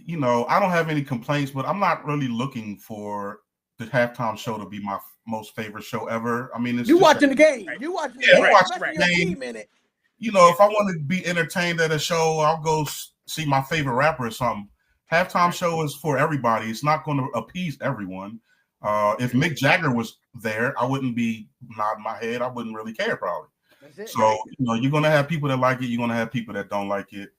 I don't have any complaints, but I'm not really looking for the halftime show to be my most favorite show ever. I mean, you watching the game. You watching the game. Watching the game in it. If I want to be entertained at a show, I'll go see my favorite rapper or something. Halftime show is for everybody. It's not going to appease everyone. If Mick Jagger was there, I wouldn't be nodding my head. I wouldn't really care probably. So, you're going to have people that like it. You're going to have people that don't like it.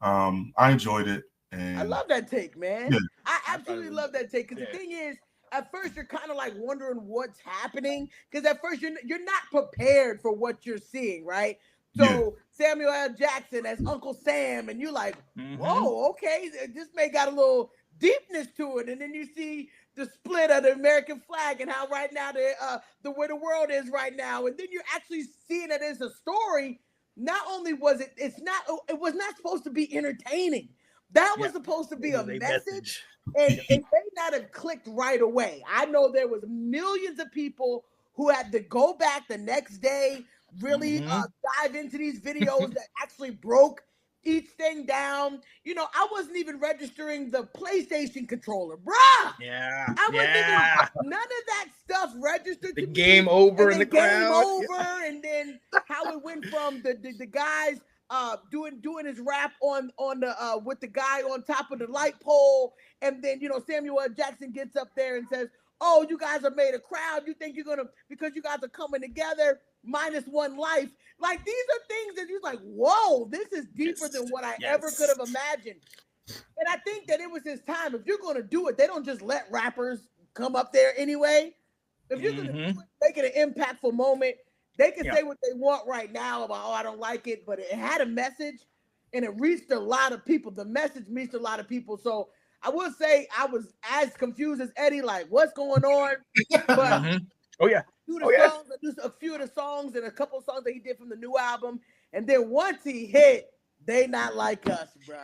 I enjoyed it. And I love that take, man. Yeah. I absolutely love that take. Because the thing is, at first you're kind of like wondering what's happening. Because at first you're not prepared for what you're seeing, right? So Samuel L. Jackson as Uncle Sam, and you're like, whoa, okay, this may got a little deepness to it. And then you see the split of the American flag and how right now the way the world is right now. And then you're actually seeing it as a story. Not only was it was not supposed to be entertaining. That was supposed to be a message. And it may not have clicked right away. I know there was millions of people who had to go back the next day, really dive into these videos that actually broke each thing down. I wasn't even registering the PlayStation controller, bruh. Yeah. I wasn't none of that stuff registered. The game over in the crowd. Game over, and then how it went from the guys doing his rap on the with the guy on top of the light pole, and then Samuel L. Jackson gets up there and says, "Oh, you guys have made a crowd. You think you're gonna because you guys are coming together minus one life." Like these are things that you're like, "Whoa, this is deeper than what I ever could have imagined." And I think that it was his time. If you're gonna do it, they don't just let rappers come up there anyway. If you're gonna do it, make it an impactful moment. They can say what they want right now about, I don't like it, but it had a message and it reached a lot of people. The message reached a lot of people. So I will say I was as confused as Eddie, like, what's going on? But a few of the songs and a couple of songs that he did from the new album. And then once he hit, They Not Like Us, bro.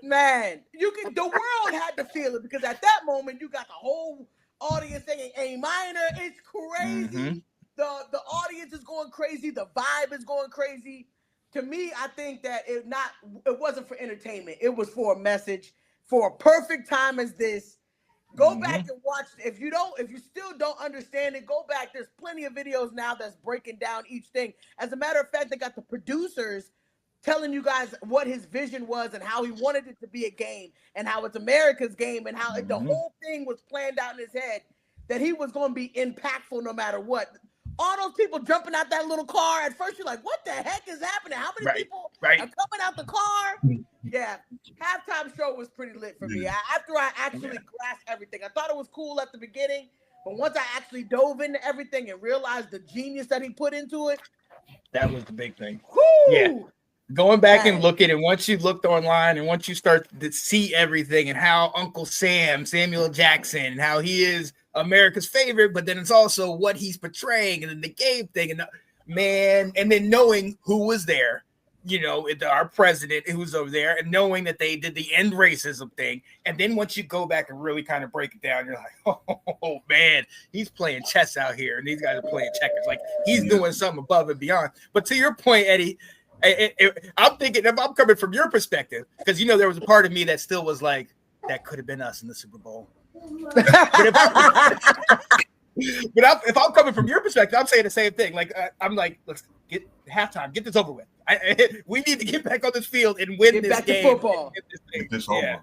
Man, the world had to feel it because at that moment, you got the whole audience singing A minor. It's crazy. The audience is going crazy. The vibe is going crazy. To me, I think that it wasn't for entertainment. It was for a message, for a perfect time as this. Go back and watch. If you still don't understand it, go back. There's plenty of videos now that's breaking down each thing. As a matter of fact, they got the producers telling you guys what his vision was and how he wanted it to be a game and how it's America's game and how the whole thing was planned out in his head that he was going to be impactful no matter what. All those people jumping out that little car. At first, you're like, what the heck is happening? How many people are coming out the car? Yeah. Halftime show was pretty lit for me. After I actually grasped everything. I thought it was cool at the beginning, but once I actually dove into everything and realized the genius that he put into it. That was the big thing. Whoo! Yeah. Going back and looking, and once you looked online and once you start to see everything and how Uncle Sam, Samuel Jackson, and how he is America's favorite, but then it's also what he's portraying and then the game thing and then knowing who was there, our president who was over there, and knowing that they did the end racism thing. And then once you go back and really kind of break it down, you're like, oh man, he's playing chess out here and these guys are playing checkers. Like he's doing something above and beyond. But to your point, Eddie, I'm thinking, if I'm coming from your perspective, because there was a part of me that still was like, that could have been us in the Super Bowl. But if I'm coming from your perspective, I'm saying the same thing. Like I'm like, let's get halftime, get this over with. We need to get back on this field and win this game. Football. Get this over.